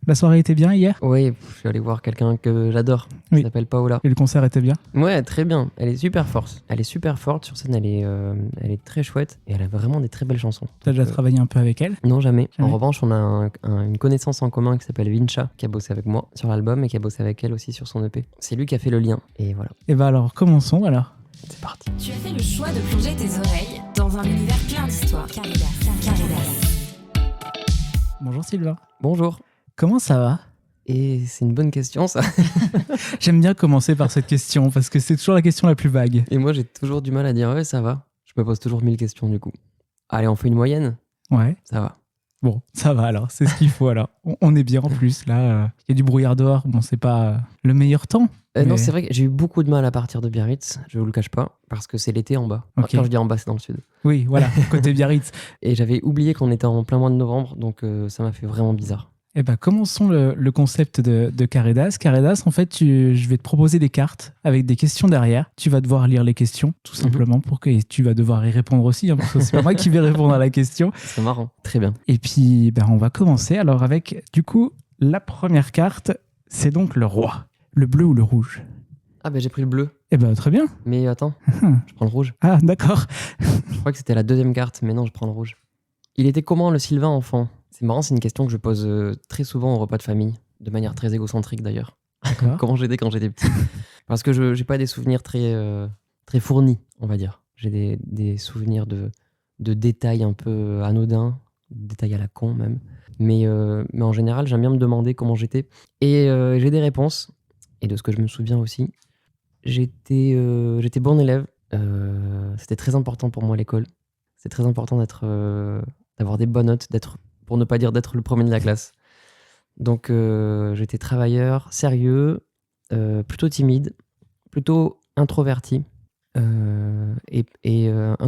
La soirée était bien hier? Oui, je suis allé voir quelqu'un que j'adore. Oui. Elle s'appelle Paola. Et le concert était bien? Ouais, très bien. Elle est super forte. Elle est super forte. Sur scène, elle est très chouette. Et elle a vraiment des très belles chansons. T'as déjà travaillé un peu avec elle? Non, jamais. Jamais. En revanche, on a une connaissance en commun qui s'appelle Vincha, qui a bossé avec moi sur l'album et qui a bossé avec elle aussi sur son EP. C'est lui qui a fait le lien. Et voilà, Et bah alors, commençons alors. c'est parti. Tu as fait le choix de plonger tes oreilles dans un univers plein d'histoires. Caridas. Bonjour Sylvain. Bonjour. Comment ça va? Et c'est une bonne question, ça. J'aime bien commencer par cette question parce que c'est toujours la question la plus vague. Et moi, j'ai toujours du mal à dire ouais, ça va. Je me pose toujours 1000 questions du coup. Allez, on fait une moyenne. Ouais. Ça va. Bon, ça va alors, c'est ce qu'il faut alors. On est bien en plus, là. Il y a du brouillard dehors, bon, c'est pas le meilleur temps. Non, Mais- c'est vrai que j'ai eu beaucoup de mal à partir de Biarritz, je vous le cache pas, parce que c'est l'été en bas. Ok. Quand je dis en bas, c'est dans le sud. Oui, voilà, côté Biarritz. Et j'avais oublié qu'on était en plein mois de novembre, donc ça m'a fait vraiment bizarre. Eh ben, commençons le concept de Caridas. Caridas, en fait, je vais te proposer des cartes avec des questions derrière. Tu vas devoir lire les questions, tout simplement, et tu vas devoir y répondre aussi, hein, parce que c'est pas moi qui vais répondre à la question. C'est marrant. Très bien. Et puis, ben, on va commencer alors avec, du coup, la première carte, c'est donc le roi. Le bleu ou le rouge? Ah ben j'ai pris le bleu, Eh ben, très bien. mais attends, je prends le rouge. Ah, d'accord. Je crois que c'était la deuxième carte, mais non, je prends le rouge. Il était comment le Sylvain enfant? C'est marrant, c'est une question que je pose très souvent au repas de famille, de manière très égocentrique d'ailleurs. D'accord. Comment j'étais quand j'étais petit? Parce que je n'ai pas des souvenirs très fournis, on va dire. J'ai des souvenirs de détails un peu anodins, détails à la con même. Mais en général, j'aime bien me demander comment j'étais. Et j'ai des réponses. Et de ce que je me souviens aussi, j'étais bon élève. C'était très important pour moi l'école. C'est très important d'avoir des bonnes notes, pour ne pas dire d'être le premier de la classe. Donc j'étais travailleur, sérieux, plutôt timide, plutôt introverti. Un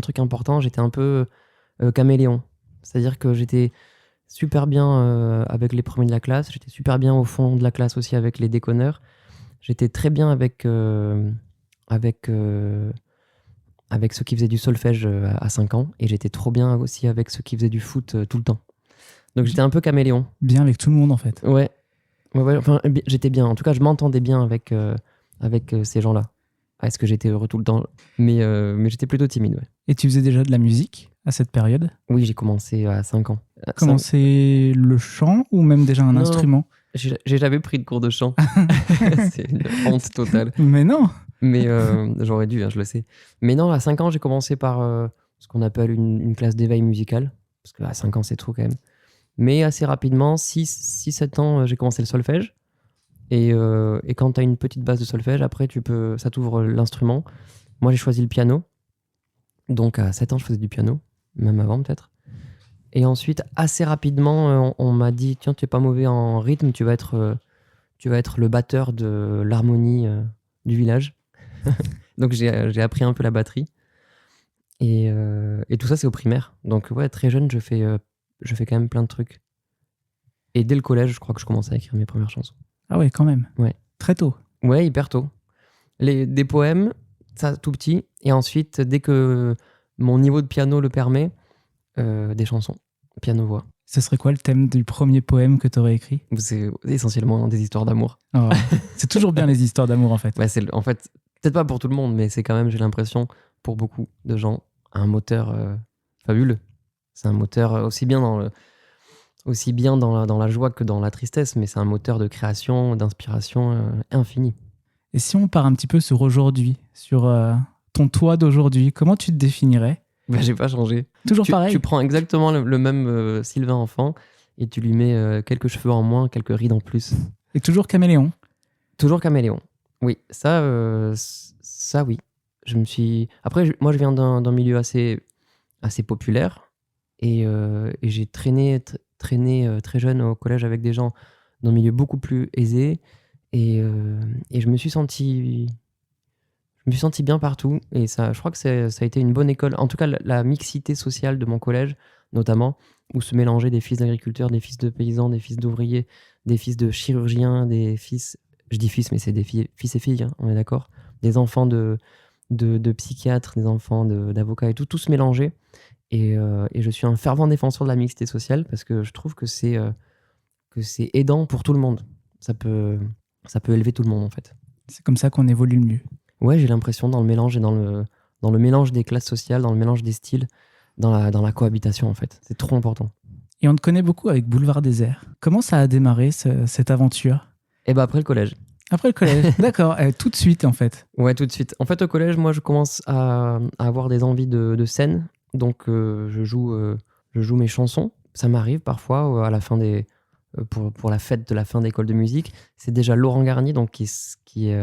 truc important, j'étais un peu caméléon. C'est-à-dire que j'étais super bien avec les premiers de la classe, j'étais super bien au fond de la classe aussi avec les déconneurs. J'étais très bien avec ceux qui faisaient du solfège à 5 ans, et j'étais trop bien aussi avec ceux qui faisaient du foot tout le temps. Donc j'étais un peu caméléon. Bien avec tout le monde, en fait. Ouais. Enfin, j'étais bien. En tout cas, je m'entendais bien avec ces gens-là. Est-ce que j'étais heureux tout le temps? Mais j'étais plutôt timide, ouais. Et tu faisais déjà de la musique à cette période? Oui, j'ai commencé à 5 ans. Commencer le chant ou même déjà un Non. instrument? J'ai jamais pris de cours de chant. C'est une honte totale. Mais non. Mais j'aurais dû, hein, je le sais. Mais non, à 5 ans, j'ai commencé par ce qu'on appelle une classe d'éveil musical. Parce qu'à 5 ans, c'est trop quand même. Mais assez rapidement, 6-7 ans, j'ai commencé le solfège. Et quand tu as une petite base de solfège, après, ça t'ouvre l'instrument. Moi, j'ai choisi le piano. Donc, à 7 ans, je faisais du piano. Même avant, peut-être. Et ensuite, assez rapidement, on m'a dit, tiens, tu n'es pas mauvais en rythme, tu vas être le batteur de l'harmonie du village. Donc, j'ai appris un peu la batterie. Et tout ça, c'est au primaire. Donc, ouais, très jeune, je fais quand même plein de trucs. Et dès le collège, je crois que je commençais à écrire mes premières chansons. Ah ouais, quand même. Ouais. Très tôt. Ouais, hyper tôt. Des poèmes, ça tout petit. Et ensuite, dès que mon niveau de piano le permet, des chansons, piano-voix. Ce serait quoi le thème du premier poème que tu aurais écrit? C'est essentiellement des histoires d'amour. Oh, c'est toujours bien les histoires d'amour, en fait. Ouais, en fait, peut-être pas pour tout le monde, mais c'est quand même, j'ai l'impression, pour beaucoup de gens, un moteur fabuleux. C'est un moteur aussi bien dans la joie que dans la tristesse, mais c'est un moteur de création, d'inspiration infini. Et si on part un petit peu sur aujourd'hui, sur ton toi d'aujourd'hui, comment tu te définirais? Bah, j'ai pas changé. Toujours pareil. Tu prends exactement le même Sylvain enfant et tu lui mets quelques cheveux en moins, quelques rides en plus. Et toujours caméléon. Toujours caméléon. Oui, ça oui. Après, moi, je viens d'un milieu assez populaire et j'ai traîné très jeune au collège avec des gens d'un milieu beaucoup plus aisé et je me suis senti bien partout, et ça, je crois que ça a été une bonne école. En tout cas, la mixité sociale de mon collège, notamment, où se mélangeaient des fils d'agriculteurs, des fils de paysans, des fils d'ouvriers, des fils de chirurgiens, des fils... Je dis fils, mais c'est des fils et filles, hein, on est d'accord? Des enfants de psychiatres, des enfants d'avocats et tout se mélangeait. Et je suis un fervent défenseur de la mixité sociale parce que je trouve que que c'est aidant pour tout le monde. Ça peut élever tout le monde, en fait. C'est comme ça qu'on évolue le mieux. Ouais, j'ai l'impression dans le mélange et dans le mélange des classes sociales, dans le mélange des styles, dans la cohabitation, en fait. C'est trop important. Et on te connaît beaucoup avec Boulevard Désert. Comment ça a démarré cette aventure? Et bah après le collège. Après le collège, d'accord, tout de suite en fait. Ouais, tout de suite. En fait, au collège, moi, je commence à avoir des envies de scène. Donc, je joue mes chansons. Ça m'arrive parfois à la fin pour la fête de la fin d'école de musique. C'est déjà Laurent Garnier, donc qui est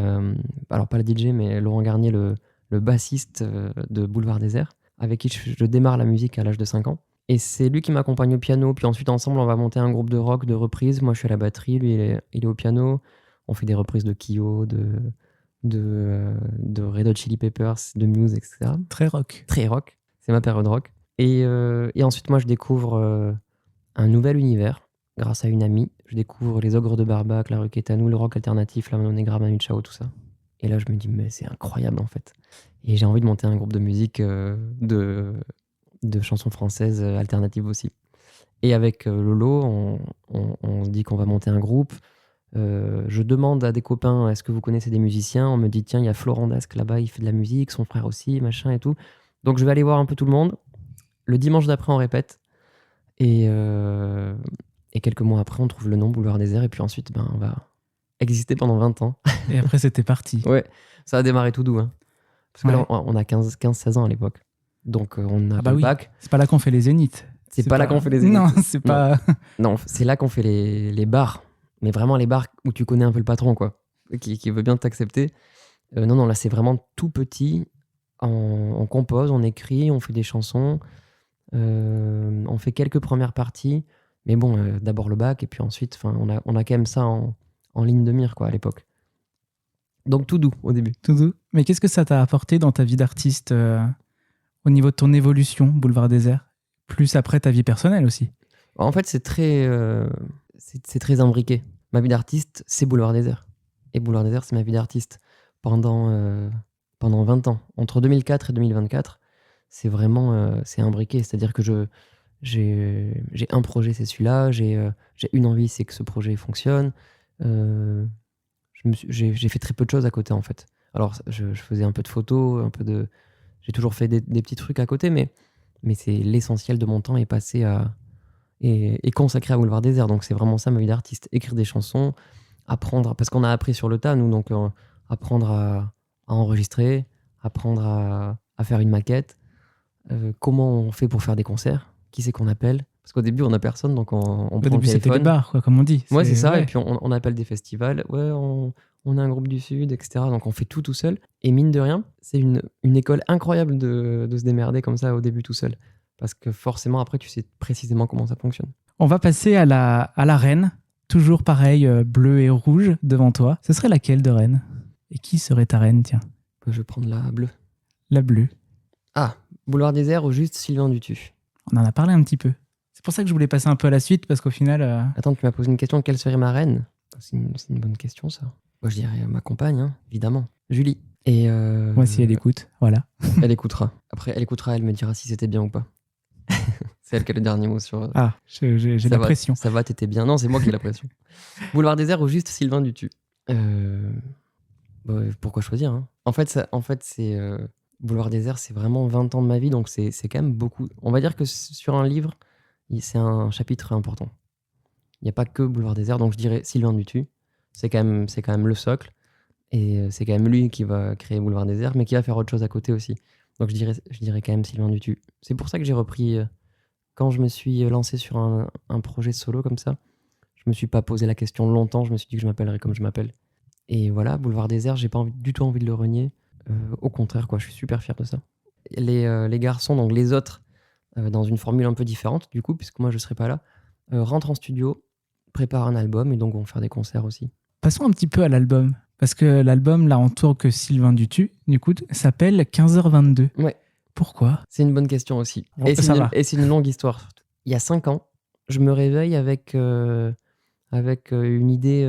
alors pas le DJ, mais Laurent Garnier, le bassiste de Boulevard Désert, avec qui je démarre la musique à l'âge de 5 ans. Et c'est lui qui m'accompagne au piano. Puis ensuite, ensemble, on va monter un groupe de rock, de reprises. Moi, je suis à la batterie, lui, il est au piano. On fait des reprises de Kyo, de Red Hot Chili Peppers, de Muse, etc. Très rock. Très rock. C'est ma période rock. Et ensuite, moi, je découvre un nouvel univers grâce à une amie. Je découvre les Ogres de Barbac, la rue Quétanou, le rock alternatif, la Mano Negra, Manu Chao, tout ça. Et là, je me dis, mais c'est incroyable, en fait. Et j'ai envie de monter un groupe de musique de chansons françaises alternatives aussi. Et avec Lolo, on se dit qu'on va monter un groupe. Je demande à des copains, est-ce que vous connaissez des musiciens? On me dit, tiens, il y a Florent Dasque là-bas, il fait de la musique, son frère aussi, machin et tout. Donc je vais aller voir un peu tout le monde. Le dimanche d'après, on répète. Et quelques mois après, on trouve le nom Boulevard Désert. Et puis ensuite, on va exister pendant 20 ans. Et après, c'était parti. Ouais, ça a démarré tout doux. Hein. Parce que Ouais. là, on a 15-16 ans à l'époque. Donc on a Ah bah le oui. bac. C'est pas là qu'on fait les zéniths. C'est pas là qu'on fait les zéniths. Non, c'est pas. Non, c'est là qu'on fait les bars. Mais vraiment les bars où tu connais un peu le patron, quoi. Qui veut bien t'accepter. Non, là, c'est vraiment tout petit. On compose, on écrit, on fait des chansons. On fait quelques premières parties. Mais bon, d'abord le bac. Et puis ensuite, on a quand même ça en ligne de mire, quoi, à l'époque. Donc tout doux au début. Tout doux. Mais qu'est-ce que ça t'a apporté dans ta vie d'artiste au niveau de ton évolution, Boulevard Désert? Plus après ta vie personnelle aussi. En fait, c'est très imbriqué. Ma vie d'artiste, c'est Boulevard Désert. Et Boulevard Désert, c'est ma vie d'artiste. Pendant 20 ans. Entre 2004 et 2024, c'est vraiment c'est imbriqué. C'est-à-dire que j'ai un projet, c'est celui-là. J'ai une envie, c'est que ce projet fonctionne. J'ai fait très peu de choses à côté, en fait. Alors, je faisais un peu de photos, j'ai toujours fait des petits trucs à côté, mais c'est l'essentiel de mon temps est passé est consacré à Boulevard Désert. Donc c'est vraiment ça ma vie d'artiste. Écrire des chansons, apprendre, parce qu'on a appris sur le tas, nous, donc apprendre à enregistrer, apprendre à faire une maquette, comment on fait pour faire des concerts, qui c'est qu'on appelle. Parce qu'au début, on n'a personne, donc on Au prend début, le c'était téléphone. les bars, quoi, comme on dit. Ouais, c'est ça. ouais. Et puis on appelle des festivals. Ouais, on est un groupe du Sud, etc. Donc on fait tout seul. Et mine de rien, c'est une école incroyable de se démerder comme ça au début tout seul. Parce que forcément, après, tu sais précisément comment ça fonctionne. On va passer à la reine. Toujours pareil, bleu et rouge devant toi. Ce serait laquelle de reine? Et qui serait ta reine, tiens? Je vais prendre la bleue. La bleue. Ah, Boulevard Désert ou juste Sylvain Dutu. On en a parlé un petit peu. C'est pour ça que je voulais passer un peu à la suite, parce qu'au final... Attends, tu m'as posé une question. Quelle serait ma reine? C'est une bonne question, ça. Moi, je dirais ma compagne, hein, évidemment. Julie. Et Moi, si elle écoute, voilà. Elle écoutera. Après, elle écoutera, elle me dira si c'était bien ou pas. C'est elle qui a le dernier mot sur... Ah, j'ai Ça la va, pression. Ça va, t'étais bien. Non, c'est moi qui ai la pression. Boulevard Désert ou juste Sylvain Dutu. Pourquoi choisir, hein? En fait, c'est... Boulevard Désert, c'est vraiment 20 ans de ma vie, donc c'est quand même beaucoup. On va dire que sur un livre, c'est un chapitre important. Il n'y a pas que Boulevard Désert, donc je dirais Sylvain Dutu. C'est quand même le socle. Et c'est quand même lui qui va créer Boulevard Désert, mais qui va faire autre chose à côté aussi. Donc je dirais quand même Sylvain Dutu. C'est pour ça que j'ai repris... quand je me suis lancé sur un projet solo comme ça, je me suis pas posé la question longtemps, je me suis dit que je m'appellerais comme je m'appelle. Et voilà, Boulevard Désert, j'ai pas du tout envie de le renier. Au contraire, quoi, je suis super fier de ça. Les garçons, donc les autres, dans une formule un peu différente, du coup, puisque moi je serai pas là, rentrent en studio, préparent un album et donc vont faire des concerts aussi. Passons un petit peu à l'album. Parce que l'album, là, en tour que Sylvain Dutu, du coup, s'appelle 15h22. Ouais. Pourquoi? C'est une bonne question aussi. Bon, Et ça va. c'est une longue histoire. Surtout. Il y a 5 ans, je me réveille avec une idée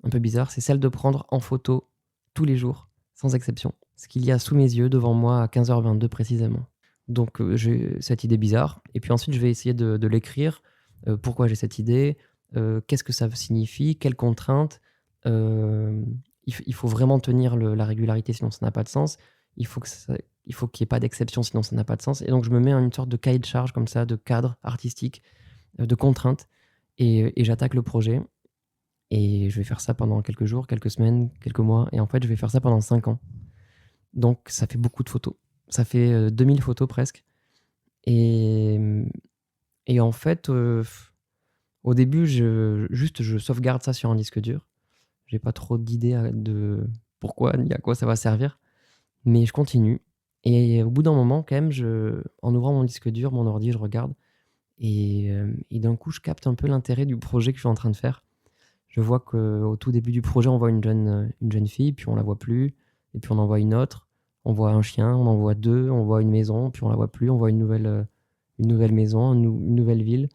un peu bizarre. C'est celle de prendre en photo tous les jours, sans exception, ce qu'il y a sous mes yeux, devant moi, à 15h22 précisément. Donc j'ai cette idée bizarre. Et puis ensuite, je vais essayer de l'écrire. Pourquoi j'ai cette idée? qu'est-ce que ça signifie, quelles contraintes. Il faut vraiment tenir la régularité, sinon ça n'a pas de sens. Il faut qu'il n'y ait pas d'exception, sinon ça n'a pas de sens. Et donc, je me mets une sorte de cahier de charge comme ça, de cadre artistique, de contraintes, et j'attaque le projet. Et je vais faire ça pendant quelques jours, quelques semaines, quelques mois. Et en fait, je vais faire ça pendant 5 ans. Donc, ça fait beaucoup de photos. Ça fait 2000 photos presque. Et en fait, au début, je sauvegarde ça sur un disque dur. J'ai pas trop d'idées de pourquoi ni à quoi ça va servir. Mais je continue. Et au bout d'un moment, quand même, en ouvrant mon disque dur, mon ordi, je regarde. Et d'un coup, je capte un peu l'intérêt du projet que je suis en train de faire. Je vois qu'au tout début du projet, on voit une jeune fille, puis on la voit plus. Et puis on en voit une autre. On voit un chien, on en voit 2. On voit une maison, puis on la voit plus. On voit une nouvelle maison, une nouvelle ville.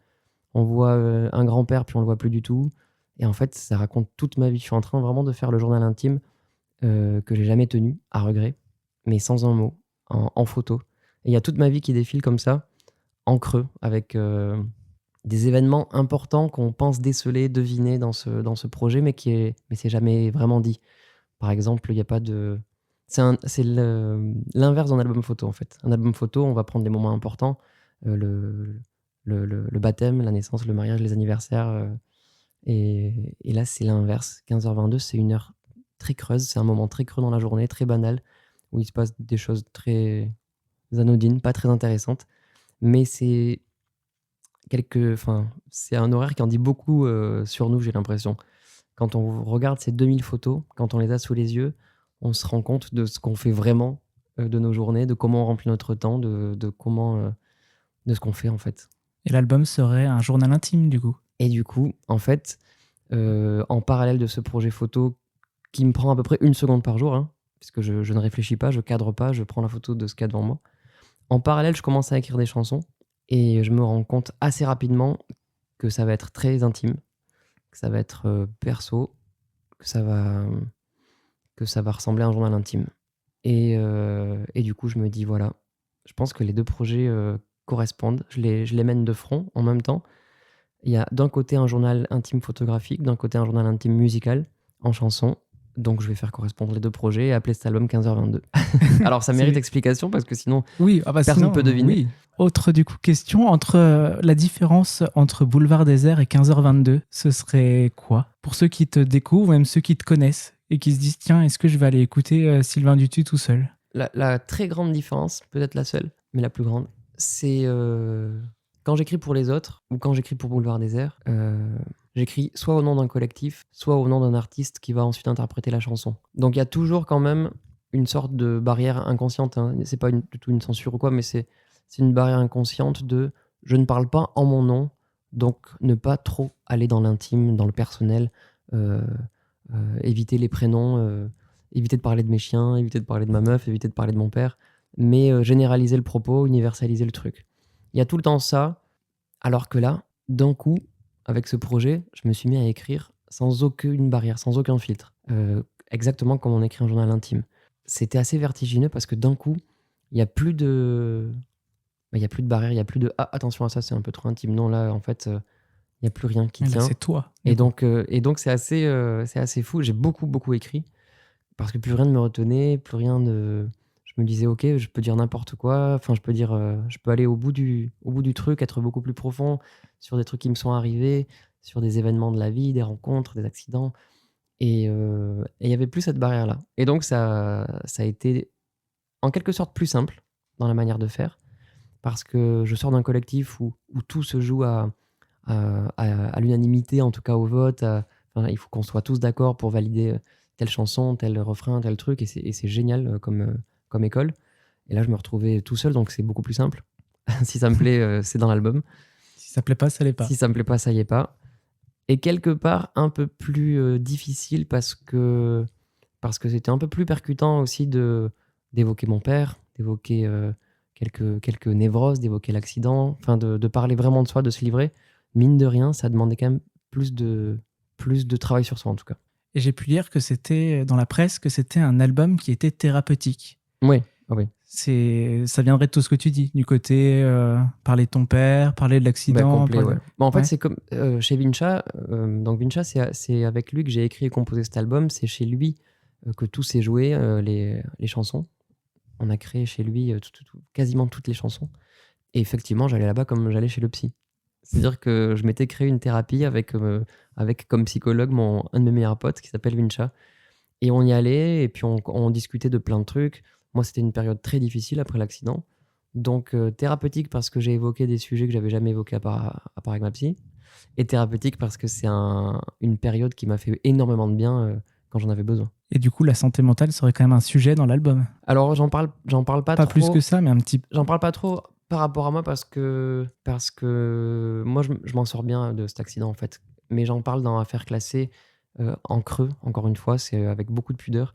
On voit un grand-père, puis on le voit plus du tout. Et en fait, ça raconte toute ma vie. Je suis en train vraiment de faire le journal intime que j'ai jamais tenu, à regret, mais sans un mot, en photo. Et il y a toute ma vie qui défile comme ça, en creux, avec des événements importants qu'on pense déceler, deviner dans ce projet, mais c'est jamais vraiment dit. Par exemple, il n'y a pas de... C'est l'inverse d'un album photo, en fait. Un album photo, on va prendre des moments importants, le baptême, la naissance, le mariage, les anniversaires. Et là, c'est l'inverse. 15h22, c'est une heure très creuse. C'est un moment très creux dans la journée, très banal, où il se passe des choses très anodines, pas très intéressantes. Mais c'est un horaire qui en dit beaucoup sur nous, j'ai l'impression. Quand on regarde ces 2000 photos, quand on les a sous les yeux, on se rend compte de ce qu'on fait vraiment de nos journées, de comment on remplit notre temps, de ce qu'on fait en fait. Et l'album serait un journal intime, du coup. Et du coup, en fait, en parallèle de ce projet photo qui me prend à peu près 1 seconde par jour, hein, puisque je ne réfléchis pas, je cadre pas, je prends la photo de ce qu'il y a devant moi. En parallèle, je commence à écrire des chansons et je me rends compte assez rapidement que ça va être très intime, que ça va être perso, que ça va ressembler à un journal intime. Et du coup, je me dis, voilà, je pense que les 2 projets correspondent. Je les mène de front en même temps. Il y a d'un côté un journal intime photographique, d'un côté un journal intime musical en chanson. Donc je vais faire correspondre les 2 projets et appeler cet album 15h22. Alors ça mérite explication parce que sinon personne ne peut deviner. Oui. Autre du coup question, entre la différence entre Boulevard Désert et 15h22, ce serait quoi? Pour ceux qui te découvrent, même ceux qui te connaissent et qui se disent tiens, est-ce que je vais aller écouter Sylvain Dutu tout seul? La très grande différence, peut-être la seule, mais la plus grande, c'est quand j'écris pour les autres ou quand j'écris pour Boulevard Désert, j'écris soit au nom d'un collectif, soit au nom d'un artiste qui va ensuite interpréter la chanson. Donc il y a toujours quand même une sorte de barrière inconsciente, hein. C'est pas du tout une censure ou quoi, mais c'est une barrière inconsciente de je ne parle pas en mon nom, donc ne pas trop aller dans l'intime, dans le personnel, éviter les prénoms, éviter de parler de mes chiens, éviter de parler de ma meuf, éviter de parler de mon père, mais généraliser le propos, universaliser le truc. Il y a tout le temps ça, alors que là, d'un coup, avec ce projet, je me suis mis à écrire sans aucune barrière, sans aucun filtre. Exactement comme on écrit un journal intime. C'était assez vertigineux parce que d'un coup, il n'y a plus de... Il n'y a plus de barrière, il n'y a plus de « Ah, attention à ça, c'est un peu trop intime ». Non, là, en fait, il n'y a plus rien qui tient. Là, c'est toi. Et donc, c'est assez fou. J'ai beaucoup, beaucoup écrit parce que plus rien ne me retenait, plus rien ne... Je me disais, ok, je peux dire n'importe quoi. Enfin, je peux aller au bout du truc, être beaucoup plus profond sur des trucs qui me sont arrivés, sur des événements de la vie, des rencontres, des accidents. Et il n'y avait plus cette barrière-là. Et donc, ça a été en quelque sorte plus simple dans la manière de faire parce que je sors d'un collectif où tout se joue à l'unanimité, en tout cas au vote. Il faut qu'on soit tous d'accord pour valider telle chanson, tel refrain, tel truc. Et c'est génial comme école. Et là, je me retrouvais tout seul, donc c'est beaucoup plus simple. Si ça me plaît, c'est dans l'album. Si ça plaît pas, ça l'est pas. Si ça me plaît pas, ça y est pas. Et quelque part, un peu plus difficile parce que c'était un peu plus percutant aussi d'évoquer mon père, d'évoquer quelques névroses, d'évoquer l'accident, enfin de parler vraiment de soi, de se livrer. Mine de rien, ça demandait quand même plus de travail sur soi, en tout cas. Et j'ai pu lire que c'était dans la presse que c'était un album qui était thérapeutique. Oui, oui. ça viendrait de tout ce que tu dis, du côté parler de ton père, parler de l'accident. Complet, ouais. En fait, Ouais. c'est comme chez Vincha. Donc Vincha, c'est avec lui que j'ai écrit et composé cet album. C'est chez lui que tout s'est joué, les chansons. On a créé chez lui quasiment toutes les chansons. Et effectivement, j'allais là-bas comme j'allais chez le psy. C'est-à-dire que je m'étais créé une thérapie avec comme psychologue un de mes meilleurs potes qui s'appelle Vincha. Et on y allait, et puis on discutait de plein de trucs. Moi, c'était une période très difficile après l'accident. Donc, thérapeutique parce que j'ai évoqué des sujets que j'avais jamais évoqués à part avec ma psy. Et thérapeutique parce que c'est une période qui m'a fait énormément de bien quand j'en avais besoin. Et du coup, la santé mentale serait quand même un sujet dans l'album. Alors, j'en parle pas Pas trop. plus que ça, mais un petit peu. J'en parle pas trop par rapport à moi parce que moi, je m'en sors bien de cet accident, en fait. Mais j'en parle dans Affaires classées en creux, encore une fois, c'est avec beaucoup de pudeur.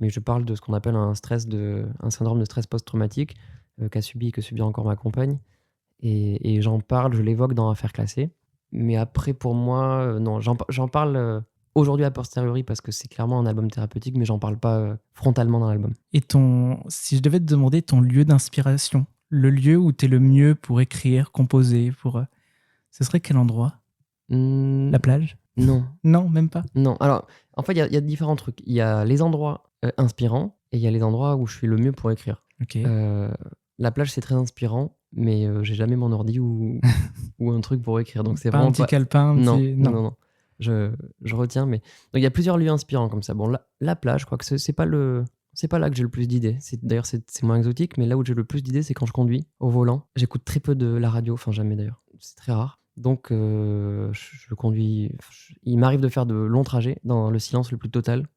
Mais je parle de ce qu'on appelle un syndrome de stress post-traumatique qu'a subi et que subit encore ma compagne. Et j'en parle, je l'évoque dans Affaires classées. Mais après, pour moi, non, j'en parle aujourd'hui a posteriori parce que c'est clairement un album thérapeutique, mais j'en parle pas frontalement dans l'album. Et si je devais te demander ton lieu d'inspiration, le lieu où tu es le mieux pour écrire, composer, ce serait quel endroit? La plage? Non. Non, même pas. Non. Alors, en fait, il y a différents trucs. Il y a les endroits inspirants et il y a les endroits où je suis le mieux pour écrire. Ok. La plage, c'est très inspirant, mais j'ai jamais mon ordi ou un truc pour écrire. Donc, c'est Pas vraiment un petit calepin, non. Je retiens, mais donc il y a plusieurs lieux inspirants comme ça. Bon, la plage, je crois que c'est pas là que j'ai le plus d'idées. D'ailleurs, c'est moins exotique, mais là où j'ai le plus d'idées, c'est quand je conduis au volant. J'écoute très peu de la radio, enfin jamais d'ailleurs. C'est très rare. Donc, je conduis. Il m'arrive de faire de longs trajets dans le silence le plus total.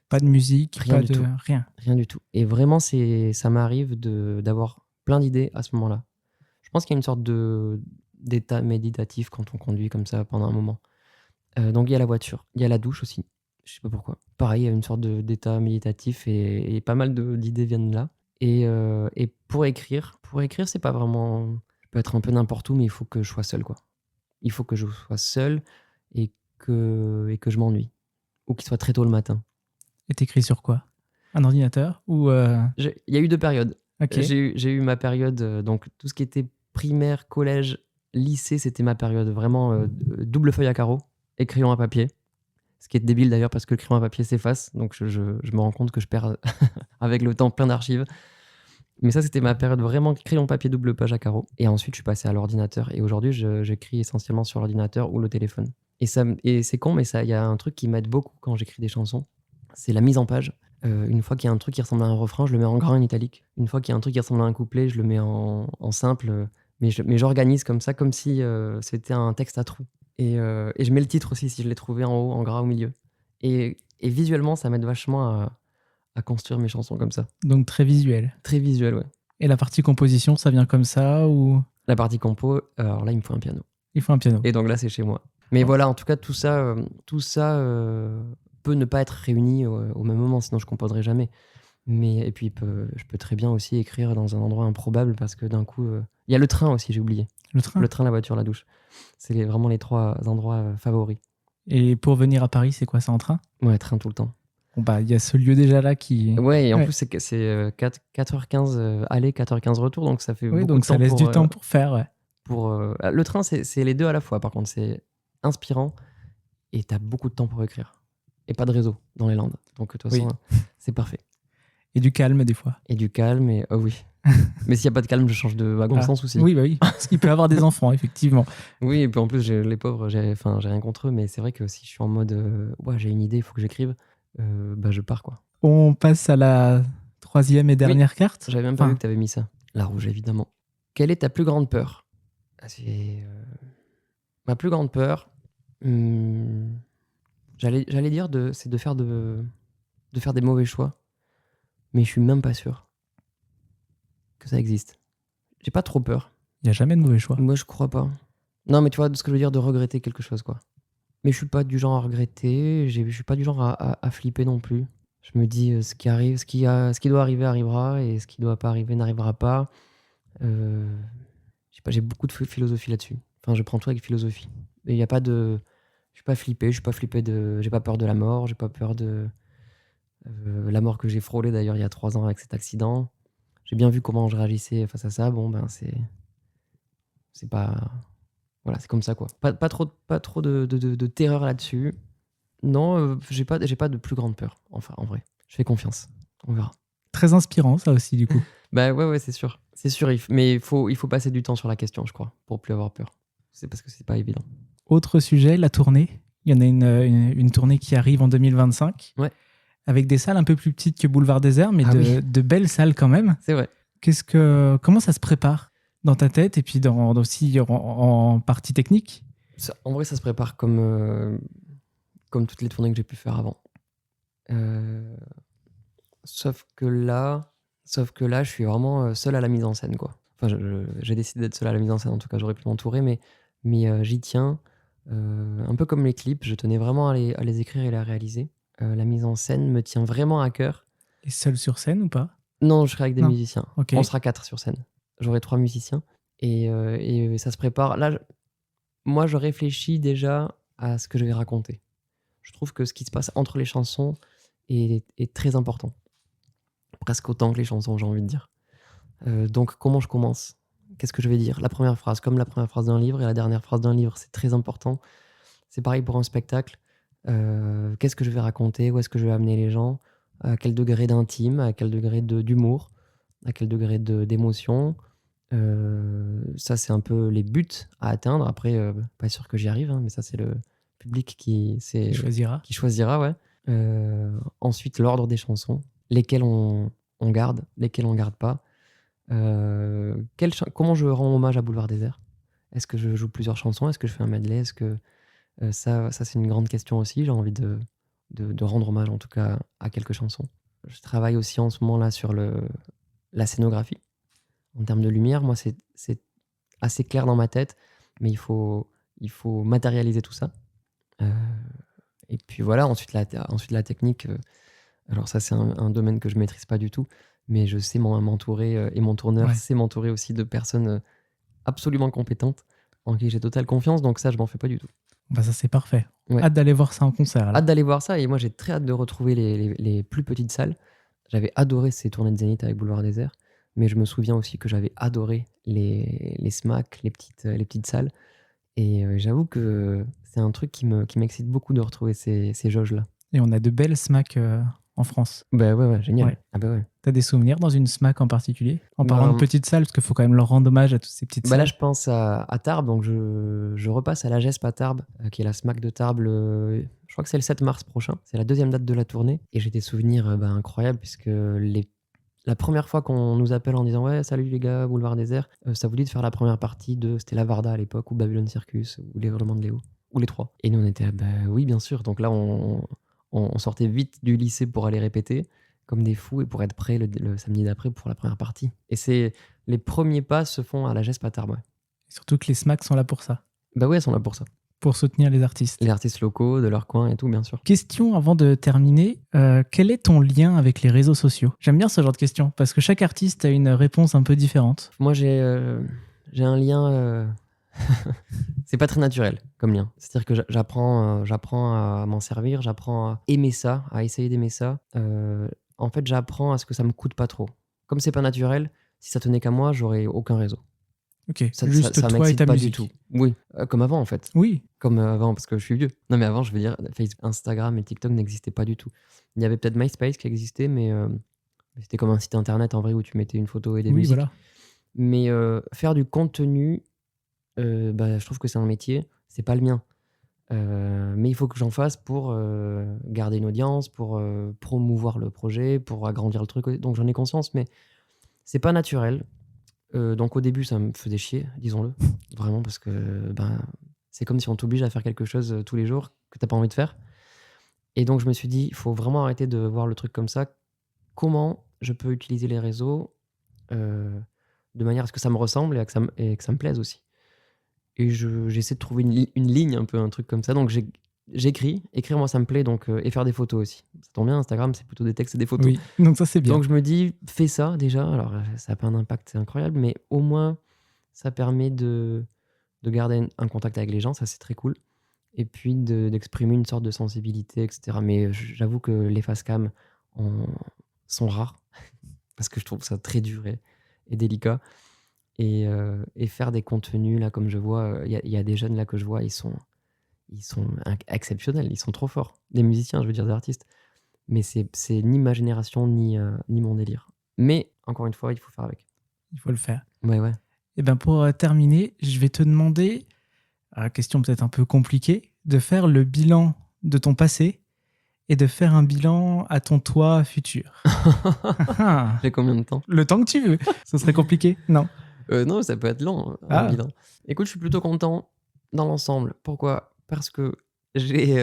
Pas de musique, Rien du tout. rien. Rien du tout. Et vraiment, ça m'arrive d'avoir plein d'idées à ce moment-là. Je pense qu'il y a une sorte d'état méditatif quand on conduit comme ça pendant un moment. Donc il y a la voiture, il y a la douche aussi. Je sais pas pourquoi. Pareil, il y a une sorte d'état méditatif et pas mal d'idées viennent là. Et pour écrire, c'est pas vraiment. Je peux être un peu n'importe où, mais il faut que je sois seul, quoi. Il faut que je sois seul et que je m'ennuie. Ou qu'il soit très tôt le matin. Et t'écris sur quoi? Un ordinateur ou Il y a eu 2 périodes. Ok. J'ai eu ma période, donc tout ce qui était primaire, collège, lycée, c'était ma période vraiment double feuille à carreaux et crayon à papier. Ce qui est débile d'ailleurs parce que le crayon à papier s'efface, donc je me rends compte que je perds avec le temps plein d'archives. Mais ça, c'était ma période vraiment crayon papier double page à carreaux. Et ensuite, je suis passé à l'ordinateur. Et aujourd'hui, j'écris essentiellement sur l'ordinateur ou le téléphone. Et c'est con, mais il y a un truc qui m'aide beaucoup quand j'écris des chansons. C'est la mise en page. Une fois qu'il y a un truc qui ressemble à un refrain, je le mets en grand et en italique. Une fois qu'il y a un truc qui ressemble à un couplet, je le mets en simple. Mais j'organise comme ça, comme si c'était un texte à trous. Et je mets le titre aussi, si je l'ai trouvé en haut, en gras au milieu. Et visuellement, ça m'aide vachement à construire mes chansons comme ça. Donc très visuel. Très visuel, ouais. Et la partie composition, ça vient comme ça ou La partie compo, alors là, il me faut un piano. il faut un piano? Et donc là, c'est chez moi. Mais voilà, en tout cas, tout ça peut ne pas être réuni au même moment, sinon je composerai jamais. Et puis, je peux très bien aussi écrire dans un endroit improbable parce que d'un coup, il y a le train aussi, j'ai oublié. Le train? Le train, la voiture, la douche. C'est vraiment les 3 endroits favoris. Et pour venir à Paris, c'est quoi, ça en train? Ouais, train tout le temps. Bon bah, il y a ce lieu déjà là qui. Ouais, et en Ouais. plus, c'est 4h15 aller, 4h15 retour, donc ça fait Oui, beaucoup donc de ça temps laisse du temps pour faire. Ouais. Le train, c'est les 2 à la fois, par contre. C'est inspirant et t'as beaucoup de temps pour écrire. Et pas de réseau dans les Landes. Donc, de toute façon, c'est parfait. Et du calme des fois. Et du calme, et oui. Mais s'il n'y a pas de calme, je change de wagon sans souci. Oui, bah oui. Parce qu'il peut y avoir des enfants, effectivement. Oui, et puis en plus, les pauvres, j'ai rien contre eux, mais c'est vrai que si je suis en mode ouais, j'ai une idée, il faut que j'écrive, bah je pars, quoi. On passe à la 3e et dernière carte. J'avais même pas vu que tu avais mis ça. La rouge, évidemment. Quelle est ta plus grande peur? Ma plus grande peur, j'allais dire, c'est de faire des mauvais choix, mais je suis même pas sûr que ça existe. J'ai pas trop peur. Il n'y a jamais de mauvais choix. Moi, je crois pas. Non, mais tu vois, ce que je veux dire, de regretter quelque chose, quoi. Mais je suis pas du genre à regretter, je suis pas du genre à flipper non plus. Je me dis, ce qui arrive, ce qui doit arriver arrivera, et ce qui doit pas arriver n'arrivera pas. Je sais pas, j'ai beaucoup de philosophie là-dessus. Enfin, je prends tout avec philosophie. Et il y a pas de... Je suis pas flippé, j'ai pas peur de la mort, j'ai pas peur de... la mort que j'ai frôlée d'ailleurs il y a 3 ans avec cet accident. j'ai bien vu comment je réagissais face à ça. Bon, ben c'est pas... Voilà, c'est comme ça, quoi. Pas trop de terreur là-dessus. Non, j'ai pas de plus grande peur, enfin, en vrai. Je fais confiance. On verra. Très inspirant, ça aussi, du coup. Bah ouais, c'est sûr. C'est sûr, mais il faut passer du temps sur la question, je crois, pour plus avoir peur. C'est parce que c'est pas évident. Autre sujet, la tournée. Il y en a une tournée qui arrive en 2025. Ouais. Avec des salles un peu plus petites que Boulevard Désert, mais oui. de belles salles quand même. C'est vrai. Comment ça se prépare dans ta tête et puis aussi en partie technique? En vrai, ça se prépare comme toutes les tournées que j'ai pu faire avant. Sauf que là, je suis vraiment seul à la mise en scène, quoi. Enfin, j'ai décidé d'être seul à la mise en scène. En tout cas, j'aurais pu m'entourer, mais j'y tiens. Un peu comme les clips, je tenais vraiment à les écrire et les réaliser. La mise en scène me tient vraiment à cœur. Et seul sur scène ou pas? Non, je serai avec des Non. musiciens. Ok. On sera 4 sur scène. J'aurai 3 musiciens. Et ça se prépare. Là, moi, je réfléchis déjà à ce que je vais raconter. Je trouve que ce qui se passe entre les chansons est très important. Presque autant que les chansons, j'ai envie de dire. Donc, comment je commence? Qu'est-ce que je vais dire? La première phrase, comme la première phrase d'un livre et la dernière phrase d'un livre, c'est très important. C'est pareil pour un spectacle. Qu'est-ce que je vais raconter? Où est-ce que je vais amener les gens? À quel degré d'intime? À quel degré d'humour? À quel degré d'émotion? Ça, c'est un peu les buts à atteindre. Après, pas sûr que j'y arrive, hein, mais ça, c'est le public qui choisira, ouais. Ensuite, l'ordre des chansons. Lesquelles on garde, lesquelles on garde pas. Comment je rends hommage à Boulevard Désert? Est-ce que je joue plusieurs chansons? Est-ce que je fais un medley? Est-ce que ça c'est une grande question aussi. J'ai envie de rendre hommage en tout cas à quelques chansons. Je travaille aussi en ce moment là sur la scénographie. En termes de lumière, moi c'est assez clair dans ma tête, mais il faut matérialiser tout ça. Et puis voilà, ensuite la technique. Alors ça c'est un domaine que je maîtrise pas du tout, mais je sais m'entourer et mon tourneur sait m'entourer aussi de personnes absolument compétentes en qui j'ai totale confiance, donc ça je m'en fais pas du tout. Bah ça c'est parfait. Ouais. Hâte d'aller voir ça en concert. Hâte d'aller voir ça, et moi j'ai très hâte de retrouver les plus petites salles. J'avais adoré ces tournées de Zénith avec Boulevard Désert, mais je me souviens aussi que j'avais adoré les SMAC, les petites salles, et j'avoue que c'est un truc qui m'excite beaucoup de retrouver ces jauges-là. Et on a de belles SMAC en France. Bah ouais, génial. Ouais. Ah bah ouais. T'as des souvenirs dans une SMAC en particulier? En parlant de petites salles, parce qu'il faut quand même leur rendre hommage à toutes ces petites salles. Là, je pense à Tarbes, donc je repasse à la GESP à Tarbes, qui est la SMAC de Tarbes. Je crois que c'est le 7 mars prochain. C'est la deuxième date de la tournée. Et j'ai des souvenirs incroyables, puisque la première fois qu'on nous appelle en disant « Ouais, salut les gars, Boulevard Désert », ça vous dit de faire la première partie c'était La Varda à l'époque, ou Babylon Circus, ou Les Hurlements de Léo, ou les trois. Et nous, on était oui, bien sûr. Donc là, on sortait vite du lycée pour aller répéter, comme des fous, et pour être prêts le samedi d'après pour la première partie. Et les premiers pas se font à la GESP à Tarbes. Ouais. Surtout que les SMAC sont là pour ça. Bah ouais, elles sont là pour ça. Pour soutenir les artistes. Les artistes locaux, de leur coin et tout, bien sûr. Question avant de terminer. Quel est ton lien avec les réseaux sociaux? J'aime bien ce genre de questions, parce que chaque artiste a une réponse un peu différente. Moi, j'ai un lien... c'est pas très naturel comme lien. C'est-à-dire que j'apprends à m'en servir, j'apprends à aimer ça, à essayer d'aimer ça. En fait, j'apprends à ce que ça me coûte pas trop. Comme c'est pas naturel, si ça tenait qu'à moi, j'aurais aucun réseau. Ok, ça toi et ta pas musique. du tout. Oui, comme avant en fait. Oui. Comme avant, parce que je suis vieux. Non mais avant, je veux dire, Facebook, Instagram et TikTok n'existaient pas du tout. Il y avait peut-être MySpace qui existait, mais c'était comme un site internet en vrai où tu mettais une photo et des musiques. Voilà. Mais faire du contenu, je trouve que c'est un métier, c'est pas le mien. Mais il faut que j'en fasse pour garder une audience, pour promouvoir le projet, pour agrandir le truc. Donc j'en ai conscience, mais c'est pas naturel. Donc au début, ça me faisait chier, disons-le. Vraiment, parce que c'est comme si on t'oblige à faire quelque chose tous les jours que t'as pas envie de faire. Et donc je me suis dit, il faut vraiment arrêter de voir le truc comme ça. Comment je peux utiliser les réseaux de manière à ce que ça me ressemble et que ça me plaise aussi. Et j'essaie de trouver une ligne, un peu un truc comme ça. Donc j'écris. Écrire, moi, ça me plaît. Donc, et faire des photos aussi. Ça tombe bien, Instagram, c'est plutôt des textes et des photos. Oui, donc ça, c'est bien. Donc je me dis, fais ça déjà. Alors, ça n'a pas un impact incroyable, mais au moins, ça permet de garder un contact avec les gens. Ça, c'est très cool. Et puis, d'exprimer une sorte de sensibilité, etc. Mais j'avoue que les face cam sont rares. parce que je trouve ça très dur et délicat. Et faire des contenus, là, comme je vois, il y a des jeunes là que je vois, ils sont exceptionnels, ils sont trop forts. Des musiciens, je veux dire, des artistes. Mais c'est ni ma génération, ni mon délire. Mais, encore une fois, il faut faire avec. Il faut le faire. Ouais. Et ben pour terminer, je vais te demander, question peut-être un peu compliquée, de faire le bilan de ton passé et de faire un bilan à ton toi futur. J'ai combien de temps? Le temps que tu veux. Ce serait compliqué? Non. Non, ça peut être lent, un bilan. Écoute, je suis plutôt content dans l'ensemble. Pourquoi? Parce que j'ai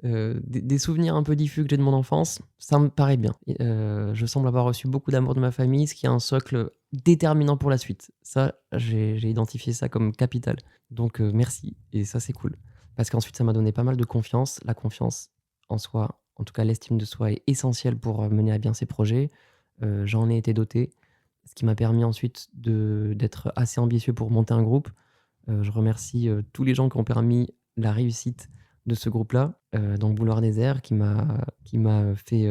des souvenirs un peu diffus que j'ai de mon enfance. Ça me paraît bien. Je semble avoir reçu beaucoup d'amour de ma famille, ce qui est un socle déterminant pour la suite. Ça, j'ai identifié ça comme capital. Donc, merci. Et ça, c'est cool. Parce qu'ensuite, ça m'a donné pas mal de confiance. La confiance en soi, en tout cas l'estime de soi, est essentielle pour mener à bien ses projets. J'en ai été doté. Ce qui m'a permis ensuite d'être assez ambitieux pour monter un groupe. Je remercie tous les gens qui ont permis la réussite de ce groupe-là, donc Boulevard Désert, qui m'a fait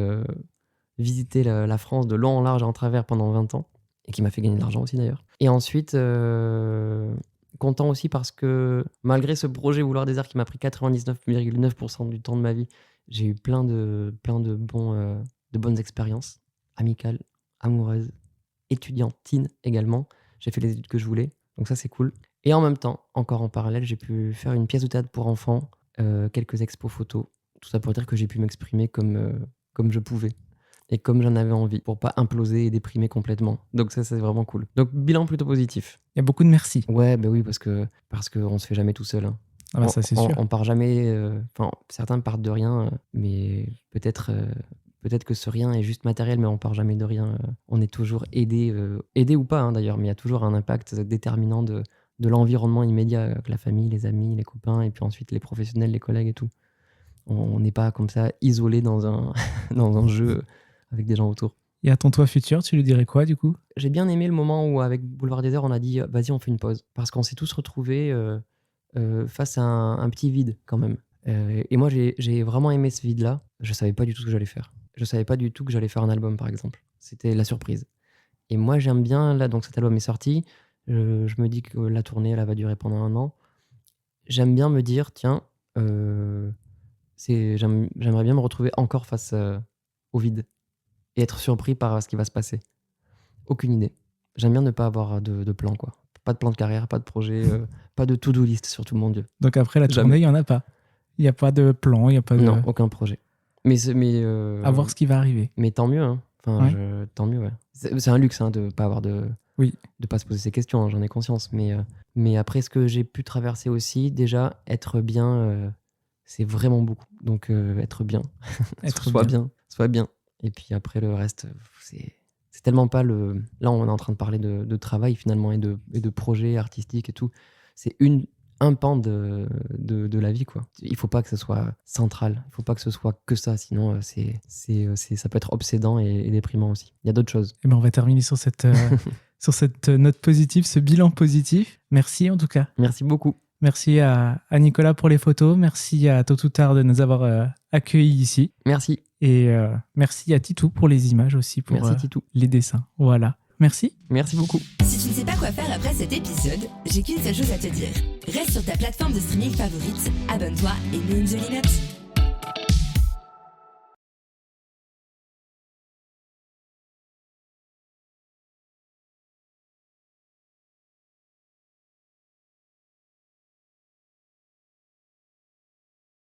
visiter la France de long en large et en travers pendant 20 ans, et qui m'a fait gagner de l'argent aussi d'ailleurs. Et ensuite, content aussi parce que malgré ce projet Boulevard Désert qui m'a pris 99,9% du temps de ma vie, j'ai eu plein de bonnes expériences, amicales, amoureuses, étudiantines également. J'ai fait les études que je voulais, donc ça c'est cool. Et en même temps, encore en parallèle, j'ai pu faire une pièce de théâtre pour enfants, quelques expos photos. Tout ça pour dire que j'ai pu m'exprimer comme je pouvais et comme j'en avais envie, pour pas imploser et déprimer complètement. Donc ça c'est vraiment cool. Donc bilan plutôt positif. Il y a beaucoup de merci. Ouais, bah oui, parce que on se fait jamais tout seul. Hein. Ah bah ça c'est sûr. On part jamais. Certains partent de rien, mais peut-être que ce rien est juste matériel, mais on part jamais de rien. On est toujours aidé ou pas d'ailleurs, mais il y a toujours un impact déterminant de l'environnement immédiat, la famille, les amis, les copains, et puis ensuite les professionnels, les collègues et tout. On n'est pas comme ça isolé dans un jeu avec des gens autour. Et à ton toi futur, tu lui dirais quoi du coup? J'ai bien aimé le moment où avec Boulevard Désert, on a dit vas-y, on fait une pause, parce qu'on s'est tous retrouvés face à un petit vide quand même. Et moi, j'ai vraiment aimé ce vide-là. Je savais pas du tout ce que j'allais faire. Je savais pas du tout que j'allais faire un album, par exemple. C'était la surprise. Et moi, j'aime bien, là, donc cet album est sorti. Je me dis que la tournée, elle va durer pendant 1 an. J'aime bien me dire, tiens, j'aimerais bien me retrouver encore face au vide et être surpris par ce qui va se passer. Aucune idée. J'aime bien ne pas avoir de plan, quoi. Pas de plan de carrière, pas de projet, pas de to-do list, surtout, mon Dieu. Donc après la tournée, il n'y en a pas. Il n'y a pas de plan, il n'y a pas de... Non, aucun projet. Mais à voir ce qui va arriver. Mais tant mieux, hein. Enfin, ouais. Tant mieux, ouais. C'est un luxe de pas avoir de pas se poser ces questions, hein, j'en ai conscience. Mais après, ce que j'ai pu traverser aussi, déjà, être bien, c'est vraiment beaucoup. Donc, être bien. Soit bien. Et puis après, le reste, c'est tellement pas le... Là, on est en train de parler de travail, finalement, et de projets artistiques et tout. C'est un pan de la vie, quoi. Il faut pas que ce soit central. Il faut pas que ce soit que ça, sinon ça peut être obsédant et déprimant aussi. Il y a d'autres choses. Et ben on va terminer sur cette note positive, ce bilan positif. Merci en tout cas. Merci beaucoup. Merci à Nicolas pour les photos. Merci à Tôt ou Tard de nous avoir accueillis ici. Merci. Et merci à Titou pour les images aussi, pour les dessins. Voilà. Merci. Merci beaucoup. Si tu ne sais pas quoi faire après cet épisode, j'ai qu'une seule chose à te dire. Reste sur ta plateforme de streaming favorite, abonne-toi et mets une jolie note.